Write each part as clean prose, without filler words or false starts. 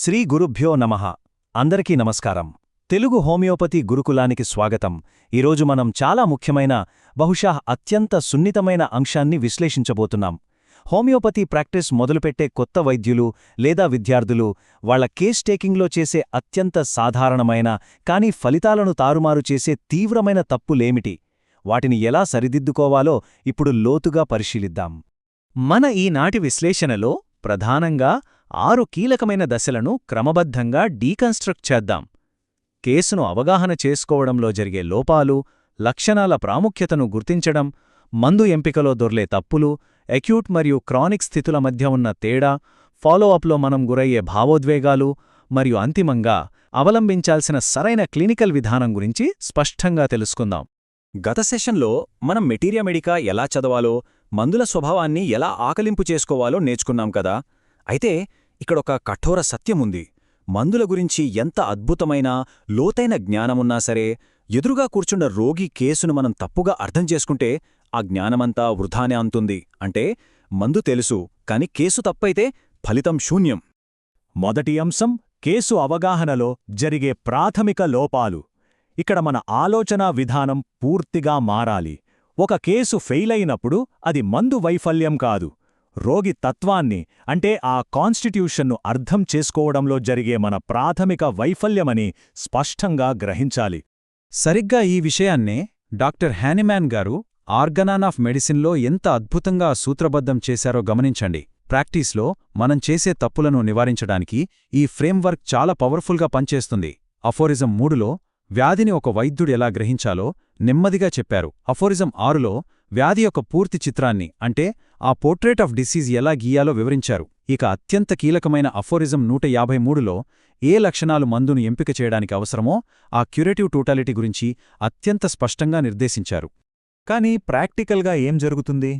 శ్రీ గురుభ్యో నమః. అందరికీ నమస్కారం. తెలుగు హోమియోపతి గురుకులానికి స్వాగతం. ఈరోజు మనం చాలా ముఖ్యమైన, బహుశా అత్యంత సున్నితమైన అంశాన్ని విశ్లేషించబోతున్నాం. హోమియోపతి ప్రాక్టీస్ మొదలుపెట్టే కొత్త వైద్యులు లేదా విద్యార్థులు వాళ్ల కేస్ టేకింగ్లో చేసే అత్యంత సాధారణమైన కానీ ఫలితాలను తారుమారు చేసే తీవ్రమైన తప్పులేమిటి, వాటిని ఎలా సరిదిద్దుకోవాలో ఇప్పుడు లోతుగా పరిశీలిద్దాం. మన ఈనాటి విశ్లేషణలో ప్రధానంగా 6 కీలకమైన దశలను క్రమబద్ధంగా డీకన్స్ట్రక్ట్ చేద్దాం. కేసును అవగాహన చేసుకోవడంలో జరిగే లోపాలు, లక్షణాల ప్రాముఖ్యతను గుర్తించడం, మందు ఎంపికలో దొర్లే తప్పులు, అక్యూట్ మరియు క్రానిక్ స్థితుల మధ్య ఉన్న తేడా, ఫాలోఅప్లో మనం గురయ్యే భావోద్వేగాలు, మరియు అంతిమంగా అవలంబించాల్సిన సరైన క్లినికల్ విధానం గురించి స్పష్టంగా తెలుసుకుందాం. గత సెషన్లో మనం మెటీరియా మెడికా ఎలా చదవాలో, మందుల స్వభావాన్ని ఎలా ఆకలింపు చేసుకోవాలో నేర్చుకున్నాం కదా. అయితే ఇక్కడొక కఠోర సత్యముంది. మందుల గురించి ఎంత అద్భుతమైన, లోతైన జ్ఞానమున్నా సరే, ఎదురుగా కూర్చున్న రోగి కేసును మనం తప్పుగా అర్థం చేసుకుంటే ఆ జ్ఞానమంతా వృధానే అంతుంది. అంటే మందు తెలుసు, కాని కేసు తప్పైతే ఫలితం శూన్యం. మొదటి అంశం కేసు అవగాహనలో జరిగే ప్రాథమిక లోపాలు. ఇక్కడ మన ఆలోచనా విధానం పూర్తిగా మారాలి. ఒక కేసు ఫెయిలైనప్పుడు అది మందు వైఫల్యం కాదు, రోగి తత్వాన్ని అంటే ఆ కాన్స్టిట్యూషన్ను అర్థం చేసుకోవడంలో జరిగే మన ప్రాథమిక వైఫల్యమని స్పష్టంగా గ్రహించాలి. సరిగ్గా ఈ విషయాన్నే డాక్టర్ హ్యానిమాన్ గారు ఆర్గనాన్ ఆఫ్ మెడిసిన్లో ఎంత అద్భుతంగా సూత్రబద్ధం చేశారో గమనించండి. ప్రాక్టీస్లో మనం చేసే తప్పులను నివారించడానికి ఈ ఫ్రేమ్వర్క్ చాలా పవర్ఫుల్గా పనిచేస్తుంది. అఫోరిజం 3లో వ్యాధిని ఒక వైద్యుడు ఎలా గ్రహించాలో నెమ్మదిగా చెప్పారు. అఫోరిజం 6లో వ్యాధి యొక్క పూర్తి చిత్రాన్ని అంటే ఆ పోర్ట్రేట్ ఆఫ్ డిసీజ్ ఎలా గీయాలో వివరించారు. ఇక అత్యంత కీలకమైన అఫోరిజం 153లో ఏ లక్షణాలు మందును ఎంపిక చేయడానికి అవసరమో ఆ క్యూరేటివ్ టోటాలిటీ గురించి అత్యంత స్పష్టంగా నిర్దేశించారు. కానీ ప్రాక్టికల్గా ఏం జరుగుతుంది?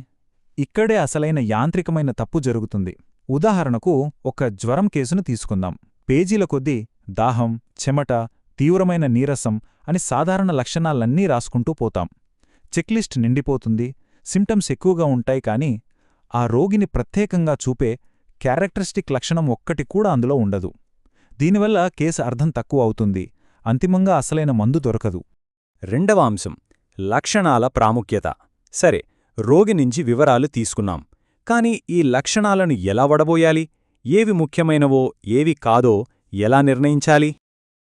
ఇక్కడే అసలైన యాంత్రికమైన తప్పు జరుగుతుంది. ఉదాహరణకు ఒక జ్వరం కేసును తీసుకుందాం. పేజీల కొద్దీ దాహం, చెమట, తీవ్రమైన నీరసం అని సాధారణ లక్షణాలన్నీ రాసుకుంటూ పోతాం. చెక్లిస్ట్ నిండిపోతుంది, సిమ్టమ్స్ ఎక్కువగా ఉంటాయి, కానీ ఆ రోగిని ప్రత్యేకంగా చూపే క్యారెక్టరిస్టిక్ లక్షణం ఒక్కటి కూడా అందులో ఉండదు. దీనివల్ల కేసు అర్థం తక్కువ అవుతుంది, అంతిమంగా అసలైన మందు దొరకదు. రెండవ అంశం లక్షణాల ప్రాముఖ్యత. సరే, రోగి నుంచి వివరాలు తీసుకున్నాం, కాని ఈ లక్షణాలను ఎలా వడబోయాలి, ఏవి ముఖ్యమైనవో ఏవి కాదో ఎలా నిర్ణయించాలి?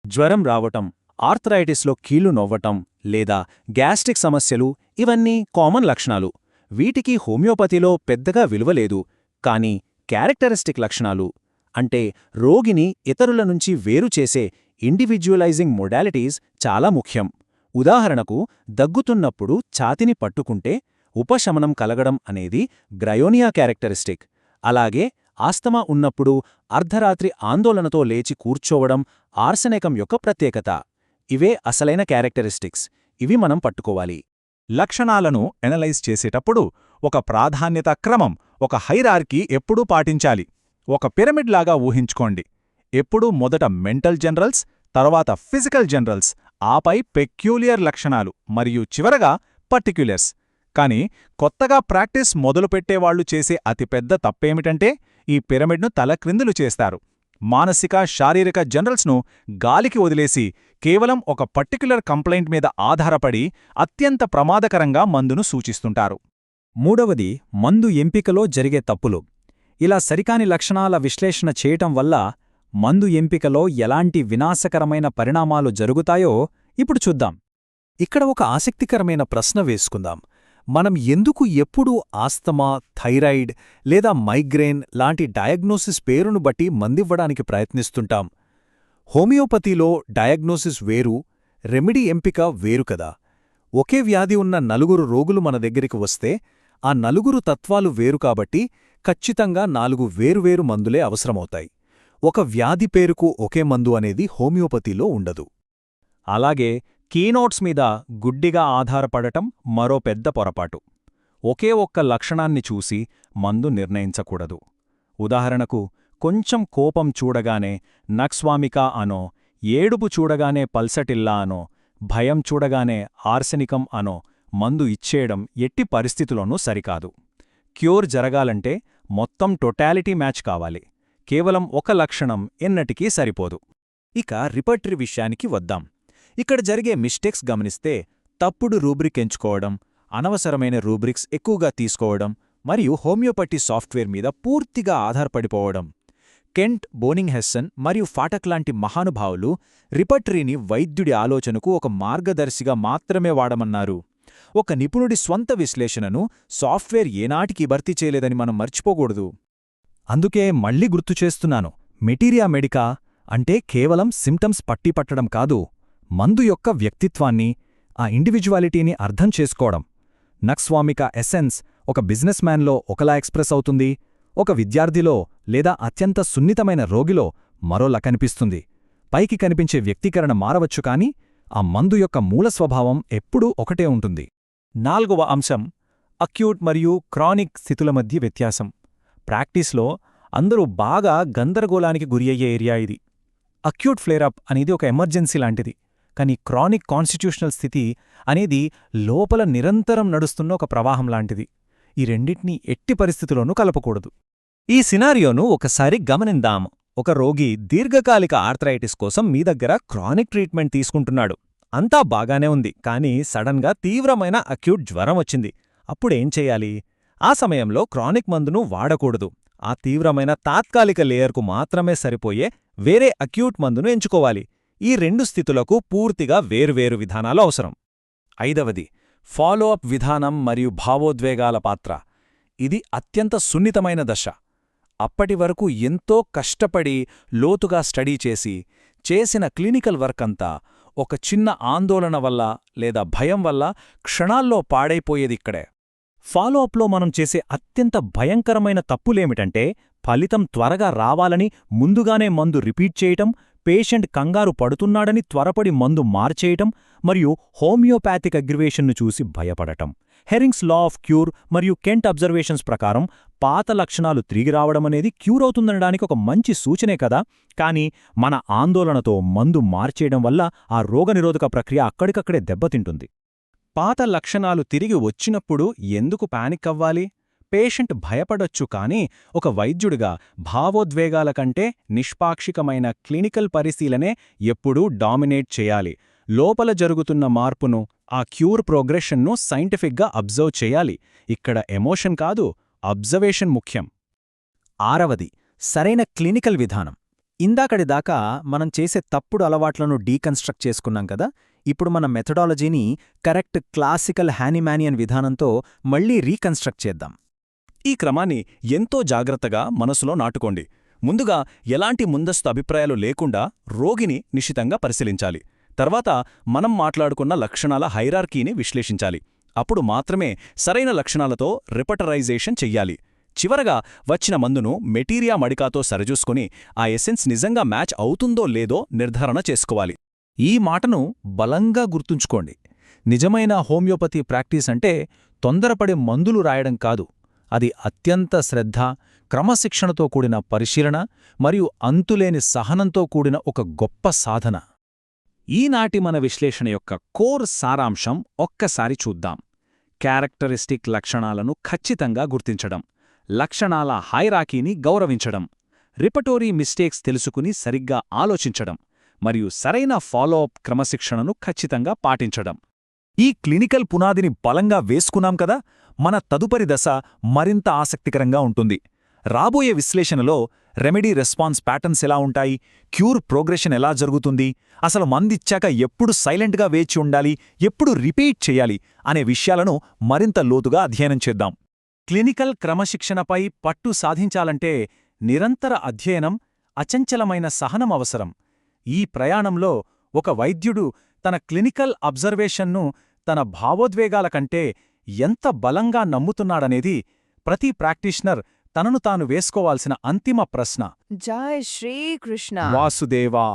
జ్వరం రావటం, ఆర్థరైటిస్లో కీళ్లు నొవ్వటం లేదా గ్యాస్ట్రిక్ సమస్యలు ఇవన్నీ కామన్ లక్షణాలు. వీటికి హోమియోపతిలో పెద్దగా విలువలేదు. కానీ క్యారెక్టరిస్టిక్ లక్షణాలు అంటే రోగిని ఇతరుల నుంచి వేరుచేసే ఇండివిడ్యువలైజింగ్ మొడాలిటీస్ చాలా ముఖ్యం. ఉదాహరణకు దగ్గుతున్నప్పుడు ఛాతిని పట్టుకుంటే ఉపశమనం కలగడం అనేది గ్రయోనియా క్యారెక్టరిస్టిక్. అలాగే ఆస్తమా ఉన్నప్పుడు అర్ధరాత్రి ఆందోళనతో లేచి కూర్చోవడం ఆర్సెనికం యొక్క ప్రత్యేకత. ఇవే అసలైన క్యారెక్టరిస్టిక్స్. ఇవి మనం పట్టుకోవాలి. లక్షణాలను ఎనలైజ్ చేసేటప్పుడు ఒక ప్రాధాన్యత క్రమం, ఒక హైరార్కీ ఎప్పుడూ పాటించాలి. ఒక పిరమిడ్ లాగా ఊహించుకోండి. ఎప్పుడూ మొదట మెంటల్ జనరల్స్, తర్వాత ఫిజికల్ జనరల్స్, ఆపై పెక్యూలియర్ లక్షణాలు మరియు చివరగా పర్టిక్యులర్స్. కానీ కొత్తగా ప్రాక్టీస్ మొదలుపెట్టేవాళ్లు చేసే అతిపెద్ద తప్పేమిటంటే ఈ పిరమిడ్ను తలక్రిందులు చేస్తారు. మానసిక, శారీరక జనరల్స్ను గాలికి వదిలేసి కేవలం ఒక పర్టిక్యులర్ కంప్లైంట్ మీద ఆధారపడి అత్యంత ప్రమాదకరంగా మందును సూచిస్తుంటారు. మూడవది మందు ఎంపికలో జరిగే తప్పులు. ఇలా సరికాని లక్షణాల విశ్లేషణ చేయటం వల్ల మందు ఎంపికలో ఎలాంటి వినాశకరమైన పరిణామాలు జరుగుతాయో ఇప్పుడు చూద్దాం. ఇక్కడ ఒక ఆసక్తికరమైన ప్రశ్న వేసుకుందాం. మనం ఎందుకు ఎప్పుడూ ఆస్తమా, థైరాయిడ్ లేదా మైగ్రేన్ లాంటి డయాగ్నోసిస్ పేరును బట్టి మందివ్వడానికి ప్రయత్నిస్తుంటాం? హోమియోపతిలో డయాగ్నోసిస్ వేరు, రెమెడీ ఎంపిక వేరు కదా. ఒకే వ్యాధి ఉన్న 4 రోగులు మన దగ్గరికి వస్తే ఆ 4 తత్వాలు వేరు కాబట్టి ఖచ్చితంగా 4 వేరువేరు మందులే అవసరమవుతాయి. ఒక వ్యాధి పేరుకు ఒకే మందు అనేది హోమియోపతిలో ఉండదు. అలాగే కీనోట్స్ మీద గుడ్డిగా ఆధారపడటం మరో పెద్ద పొరపాటు. ఒకే ఒక్క లక్షణాన్ని చూసి మందు నిర్ణయించకూడదు. ఉదాహరణకు కొంచెం కోపం చూడగానే నక్స్వామికా అనో, ఏడుపు చూడగానే పల్సటిల్లా అనో, భయం చూడగానే ఆర్సెనికం అనో మందు ఇచ్చేయడం ఎట్టి పరిస్థితుల్లోనూ సరికాదు. క్యూర్ జరగాలంటే మొత్తం టోటాలిటీ మ్యాచ్ కావాలి. కేవలం ఒక లక్షణం ఎన్నటికీ సరిపోదు. ఇక రిపర్టరీ విషయానికి వద్దాం. ఇక్కడ జరిగే మిస్టేక్స్ గమనిస్తే తప్పుడు రూబ్రిక్ ఎంచుకోవడం, అనవసరమైన రూబ్రిక్స్ ఎక్కువగా తీసుకోవడం మరియు హోమియోపతి సాఫ్ట్వేర్ మీద పూర్తిగా ఆధారపడిపోవడం. కెంట్ బోనింగ్హెస్సన్ మరియు ఫాటక్ లాంటి మహానుభావులు రిపర్టరీని వైద్యుడి ఆలోచనకు ఒక మార్గదర్శిగా మాత్రమే వాడమన్నారు. ఒక నిపుణుడి స్వంత విశ్లేషణను సాఫ్ట్వేర్ ఏనాటికి భర్తీ చేయలేదని మనం మర్చిపోకూడదు. అందుకే మళ్ళీ గుర్తుచేస్తున్నాను, మెటీరియా మెడికా అంటే కేవలం సిమ్టమ్స్ పట్టిపట్టడం కాదు, మందు యొక్క వ్యక్తిత్వాన్ని, ఆ ఇండివిజువాలిటీని అర్థం చేసుకోవడం. నక్స్వామిక ఎసెన్స్ ఒక బిజినెస్ మ్యాన్లో ఒకలా ఎక్స్ప్రెస్ అవుతుంది, ఒక విద్యార్థిలో లేదా అత్యంత సున్నితమైన రోగిలో మరోలా కనిపిస్తుంది. పైకి కనిపించే వ్యక్తీకరణ మారవచ్చు కాని ఆ మందు యొక్క మూల స్వభావం ఎప్పుడూ ఒకటే ఉంటుంది. 4వ అంశం అక్యూట్ మరియు క్రానిక్ స్థితుల మధ్య వ్యత్యాసం. ప్రాక్టీస్లో అందరూ బాగా గందరగోళానికి గురియయ్యే ఏరియా ఇది. అక్యూట్ ఫ్లేరప్ అనేది ఒక ఎమర్జెన్సీ లాంటిది, కానీ క్రానిక్ కాన్స్టిట్యూషనల్ స్థితి అనేది లోపల నిరంతరం నడుస్తున్న ఒక ప్రవాహం లాంటిది. ఈ రెండింటినీ ఎట్టి పరిస్థితుల్లోనూ కలపకూడదు. ఈ సినారియోను ఒకసారి గమనిందాం. ఒక రోగి దీర్ఘకాలిక ఆర్థరైటిస్ కోసం మీ దగ్గర క్రానిక్ ట్రీట్మెంట్ తీసుకుంటున్నాడు. అంతా బాగానే ఉంది, కానీ సడన్గా తీవ్రమైన అక్యూట్ జ్వరం వచ్చింది. అప్పుడేం చెయ్యాలి? ఆ సమయంలో క్రానిక్ మందును వాడకూడదు. ఆ తీవ్రమైన తాత్కాలిక లేయర్కు మాత్రమే సరిపోయే వేరే అక్యూట్ మందును ఎంచుకోవాలి. ఈ రెండు స్థితులకు పూర్తిగా వేర్వేరు విధానాలు అవసరం. 5వది ఫాలోఅప్ విధానం మరియు భావోద్వేగాల పాత్ర. ఇది అత్యంత సున్నితమైన దశ. అప్పటివరకు ఎంతో కష్టపడి లోతుగా స్టడీ చేసిన క్లినికల్ వర్క్ అంతా ఒక చిన్న ఆందోళన వల్ల లేదా భయం వల్ల క్షణాల్లో పాడైపోయేదిక్కడే. ఫాలోఅప్లో మనం చేసే అత్యంత భయంకరమైన తప్పులేమిటంటే, ఫలితం త్వరగా రావాలని ముందుగానే మందు రిపీట్ చేయటం, పేషెంట్ కంగారు పడుతున్నాడని త్వరపడి మందు మార్చేయటం మరియు హోమియోపాథిక్ అగ్రివేషన్ను చూసి భయపడటం. హెరింగ్స్ లా ఆఫ్ క్యూర్ మరియు కెంట్ అబ్జర్వేషన్స్ ప్రకారం పాత లక్షణాలు తిరిగి రావడమనేది క్యూర్ అవుతుందనడానికి ఒక మంచి సూచనే కదా. కానీ మన ఆందోళనతో మందు మార్చేయడం వల్ల ఆ రోగనిరోధక ప్రక్రియ అక్కడికక్కడే దెబ్బతింటుంది. పాత లక్షణాలు తిరిగి వచ్చినప్పుడు ఎందుకు పానిక్ అవ్వాలి? పేషెంట్ భయపడొచ్చు, కానీ ఒక వైద్యుడిగా భావోద్వేగాల కంటే నిష్పాక్షికమైన క్లినికల్ పరిశీలనే ఎప్పుడూ డామినేట్ చేయాలి. లోపల జరుగుతున్న మార్పును, ఆ క్యూర్ ప్రోగ్రెషన్ను సైంటిఫిక్గా అబ్జర్వ్ చేయాలి. ఇక్కడ ఎమోషన్ కాదు, అబ్జర్వేషన్ ముఖ్యం. 6వది సరైన క్లినికల్ విధానం. ఇందాకడిదాకా మనం చేసే తప్పుడు అలవాట్లను డీకన్స్ట్రక్ట్ చేసుకున్నాం కదా. ఇప్పుడు మన మెథడాలజీని కరెక్ట్ క్లాసికల్ హానిమానియన్ విధానంతో మళ్లీ రీకన్స్ట్రక్ట్ చేద్దాం. ఈ క్రమాన్ని ఎంతో జాగ్రత్తగా మనసులో నాటుకోండి. ముందుగా ఎలాంటి ముందస్తు అభిప్రాయాలు లేకుండా రోగిని నిశితంగా పరిశీలించాలి. తర్వాత మనం మాట్లాడుకున్న లక్షణాల హైరార్కీని విశ్లేషించాలి. అప్పుడు మాత్రమే సరైన లక్షణాలతో రిపర్టరైజేషన్ చెయ్యాలి. చివరగా వచ్చిన మందును మెటీరియా మడికాతో సరిచూసుకుని ఆ ఎసెన్స్ నిజంగా మ్యాచ్ అవుతుందో లేదో నిర్ధారణ చేసుకోవాలి. ఈ మాటను బలంగా గుర్తుంచుకోండి. నిజమైన హోమియోపతి ప్రాక్టీస్ అంటే తొందరపడే మందులు రాయడం కాదు. అది అత్యంత శ్రద్ధ, క్రమశిక్షణతో కూడిన పరిశీలన మరియు అంతులేని సహనంతో కూడిన ఒక గొప్ప సాధన. ఈనాటి మన విశ్లేషణ యొక్క కోర్ సారాంశం ఒక్కసారి చూద్దాం. క్యారెక్టరిస్టిక్ లక్షణాలను ఖచ్చితంగా గుర్తించడం, లక్షణాల హైరాకీని గౌరవించడం, రిపటోరీ మిస్టేక్స్ తెలుసుకుని సరిగ్గా ఆలోచించడం మరియు సరైన ఫాలోఅప్ క్రమశిక్షణను ఖచ్చితంగా పాటించడం. ఈ క్లినికల్ పునాదిని బలంగా వేసుకున్నాం కదా. మన తదుపరి దశ మరింత ఆసక్తికరంగా ఉంటుంది. రాబోయే విశ్లేషణలో రెమెడీ రెస్పాన్స్ ప్యాటర్న్స్ ఎలా ఉంటాయి, క్యూర్ ప్రోగ్రెషన్ ఎలా జరుగుతుంది, అసలు మందిచ్చాక ఎప్పుడు సైలెంట్గా వేచి ఉండాలి, ఎప్పుడు రిపీట్ చేయాలి అనే విషయాలను మరింత లోతుగా అధ్యయనం చేద్దాం. క్లినికల్ క్రమశిక్షణపై పట్టు సాధించాలంటే నిరంతర అధ్యయనం, అచంచలమైన సహనం అవసరం. ఈ ప్రయాణంలో ఒక వైద్యుడు తన క్లినికల్ అబ్జర్వేషన్ను తన భావోద్వేగాల కంటే ఎంత బలంగా నమ్ముతున్నాడనేది ప్రతి ప్రాక్టీషనర్ తనను తాను వేసుకోవాల్సిన అంతిమ ప్రశ్న. జై శ్రీకృష్ణ. వాసుదేవా.